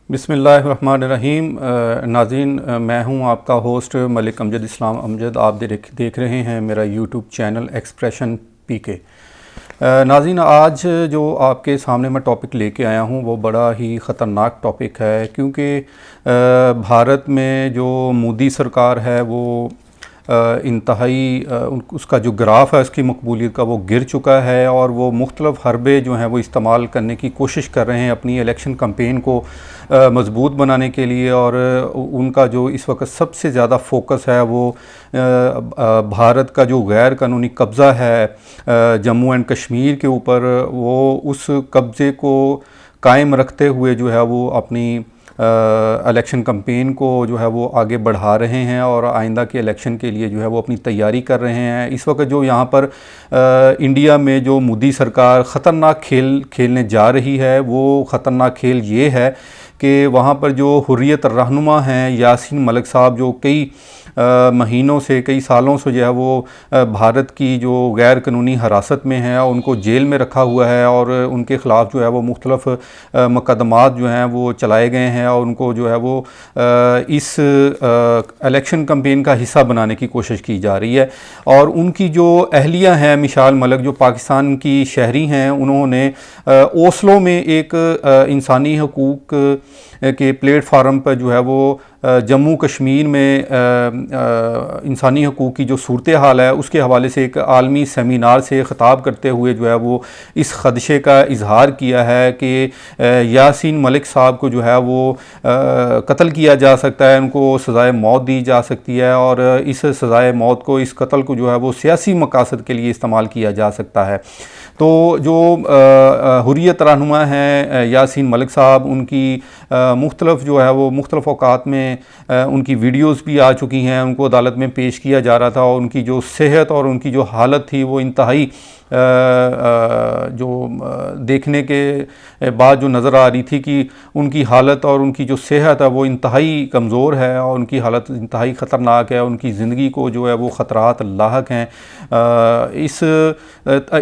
बिस्मिल्लाहिर्रहमानिर्रहीम। नाज़रीन, मैं हूं आपका होस्ट मलिक अमजद इस्लाम अमजद। आप देख रहे हैं मेरा यूट्यूब चैनल एक्सप्रेशन पीके। नाज़रीन, आज जो आपके सामने मैं टॉपिक लेके आया हूं वो बड़ा ही ख़तरनाक टॉपिक है, क्योंकि भारत में जो मोदी सरकार है वो इंतहाई उसका जो ग्राफ है उसकी मकबूलियत का वो गिर चुका है, और वो मुख्तलिफ़ हरबे जो हैं वो इस्तेमाल करने की कोशिश कर रहे हैं अपनी इलेक्शन कैंपेन को मज़बूत बनाने के लिए। और उनका जो इस वक्त सबसे ज़्यादा फोकस है वो भारत का जो गैर कानूनी कब्ज़ा है जम्मू एंड कश्मीर के ऊपर, वो उस कब्ज़े को कायम रखते हुए जो है वो अपनी इलेक्शन कैंपेन को जो है वो आगे बढ़ा रहे हैं और आइंदा के इलेक्शन के लिए जो है वो अपनी तैयारी कर रहे हैं। इस वक्त जो यहाँ पर इंडिया में जो मोदी सरकार ख़तरनाक खेल खेलने जा रही है, वो ख़तरनाक खेल ये है कि वहाँ पर जो हुर्रियत रहनुमा हैं यासीन मलिक साहब, जो कई महीनों से कई सालों से जो है वो भारत की जो गैर कानूनी हिरासत में है उनको जेल में रखा हुआ है, और उनके ख़िलाफ़ जो है वो मुख्तलिफ़ मुकदमात जो हैं वो चलाए गए हैं, और उनको जो है वो इस इलेक्शन कैंपेन का हिस्सा बनाने की कोशिश की जा रही है। और उनकी जो अहलिया हैं मिसाल मलिक, जो पाकिस्तान की शहरी हैं, उन्होंने ओस्लो में एक इंसानी हकूक़ के प्लेटफार्म पर जो है वो जम्मू कश्मीर में इंसानी हकूक़ की जो सूरत हाल है उसके हवाले से एक आलमी सेमिनार से ख़िताब करते हुए जो है वो इस ख़दशे का इजहार किया है कि यासीन मलिक साहब को जो है वो कत्ल किया जा सकता है, उनको सज़ाए मौत दी जा सकती है, और इस सज़ाए मौत को, इस कत्ल को जो है वो सियासी मकासद के लिए इस्तेमाल किया जा सकता है। तो जो हुर्रियत रहनुमा हैं यासीन मलिक साहब, उनकी मुख्तलिफ़ जो है वो मुख्तलिफ़ औक़ात में उनकी वीडियोज़ भी आ चुकी हैं, उनको अदालत में पेश किया जा रहा था, और उनकी जो सेहत और उनकी जो हालत थी वो इंतहाई जो देखने के बाद जो नज़र आ रही थी कि उनकी हालत और उनकी जो सेहत है वो इंतहाई कमज़ोर है, और उनकी हालत इंतहाई ख़तरनाक है, उनकी ज़िंदगी को जो है वो ख़तरात लाहक हैं।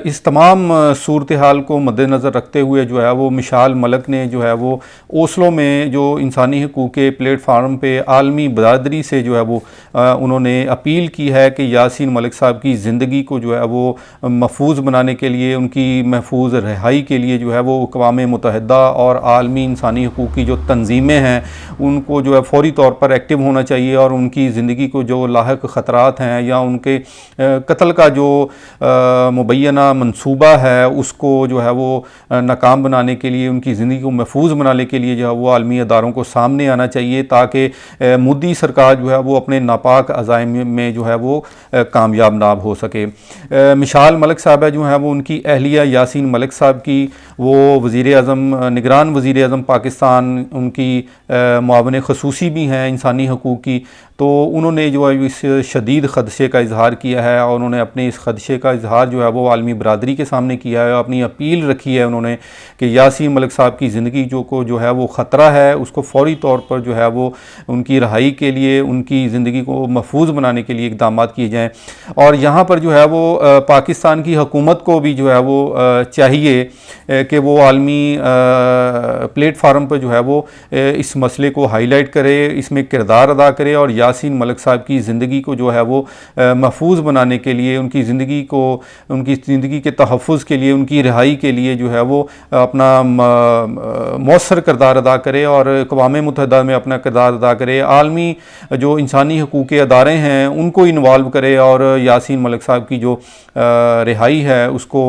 इस तमाम सूरत हाल को मद्देनज़र रखते हुए जो है वो मिसाल मलिक ने जो है वो ओस्लो में जो इंसानी हकूक़ के प्लेटफार्म पे आलमी बरादरी से जो है वो उन्होंने अपील की है कि यासीन मलिक साहब की ज़िंदगी को जो है वो महफूज बनाने के लिए, उनकी महफूज रिहाई के लिए जो है वो अक़वाम मुत्तहिदा और आलमी इंसानी हकूक़ की जो तंजीमें हैं उनको जो है फ़ौरी तौर पर एक्टिव होना चाहिए, और उनकी ज़िंदगी को जो लाहक ख़तरात हैं या उनके कत्ल का जो मुबैना मंसूबा है उसको जो है वो नाकाम बनाने के लिए, उनकी ज़िंदगी को महफूज बनाने के लिए जो है वो आलमी अदारों को सामने आना चाहिए, ताकि मोदी सरकार जो है वो अपने नापाक अज़ाइम में जो है वो कामयाब ना हो सके। मिसाल मलिक साहब जो है वो उनकी अहलिया यासीन मलिक साहब की, वो वज़ीर आज़म, निगरान वज़ीर आज़म पाकिस्तान, उनकी मुआविन ख़ुसूसी भी हैं इंसानी हकूक़ की, तो उन्होंने जो है इस शदीद ख़दशे का इजहार किया है, और उन्होंने अपने इस ख़दशे का इजहार जो है वो आलमी बरादरी के सामने किया है, अपनी अपील रखी है उन्होंने कि यासीन मलिक साहब की ज़िंदगी जो है वो ख़तरा है, उसको फ़ौरी तौर पर जो है वो उनकी रहाई के लिए, उनकी ज़िंदगी को महफूज बनाने के लिए इक़दाम किए जाएँ। और यहाँ पर जो है वो पाकिस्तान की हुकूमत को भी जो है वो चाहिए कि वो आलमी प्लेटफार्म पर जो है वो इस मसले को हाईलाइट करे, इसमें किरदार अदा करे, और यासीन मलिक साहब की ज़िंदगी को जो है वो महफूज बनाने के लिए, उनकी ज़िंदगी के तहफ़्फ़ुज़ के लिए, उनकी रिहाई के लिए जो है वो अपना मौसर किरदार अदा करे, और अक़वाम मुत्तहिदा में अपना किरदार अदा करे, आलमी जो इंसानी हकूक़ के अदारे हैं उनको इन्वॉल्व करे, और यासीन मलिक साहब की जो रिहाई है उसको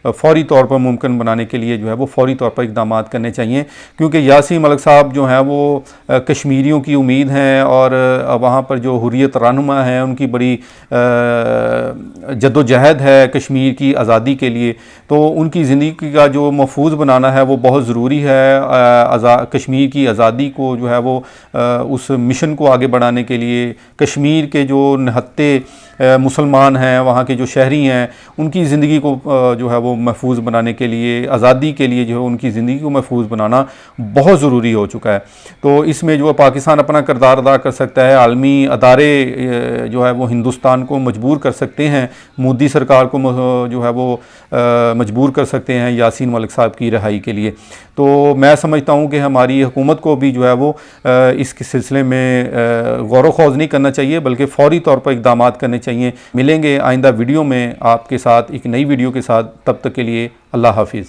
फ़ौरी तौर पर मुमकिन बनाने के लिए जो है वो फ़ौरी तौर पर इक़दाम करने चाहिए, क्योंकि यासीन मलिक साहब जो हैं वो कश्मीरियों की उम्मीद हैं, और वहाँ पर जो हुर्रियत रहनुमा हैं उनकी बड़ी जद्दोजहद है कश्मीर की आज़ादी के लिए। तो उनकी ज़िंदगी का जो महफूज बनाना है वो बहुत ज़रूरी है। कश्मीर की आज़ादी को जो है वो उस मिशन को आगे बढ़ाने के लिए, कश्मीर के जो निहत्ते मुसलमान हैं, वहाँ के जो शहरी हैं, उनकी ज़िंदगी को जो है वो महफूज बनाने के लिए, आज़ादी के लिए जो है उनकी ज़िंदगी को महफूज बनाना बहुत ज़रूरी हो चुका है। तो इसमें जो है पाकिस्तान अपना किरदार अदा कर सकता है। आलमी अदारे जो है वो हिंदुस्तान को मजबूर कर सकते हैं, मोदी सरकार को जो है वो मजबूर कर सकते हैं यासीन मलिक साहब की रिहाई के लिए। तो मैं समझता हूँ कि हमारी हुकूमत को भी जो है वो इस सिलसिले में गौर व खौज नहीं करना चाहिए, बल्कि फ़ौरी तौर पर इक़दाम करने चाहिए। मिलेंगे आइंदा वीडियो में आपके साथ एक नई वीडियो के साथ, तब तक के लिए अल्लाह हाफिज़।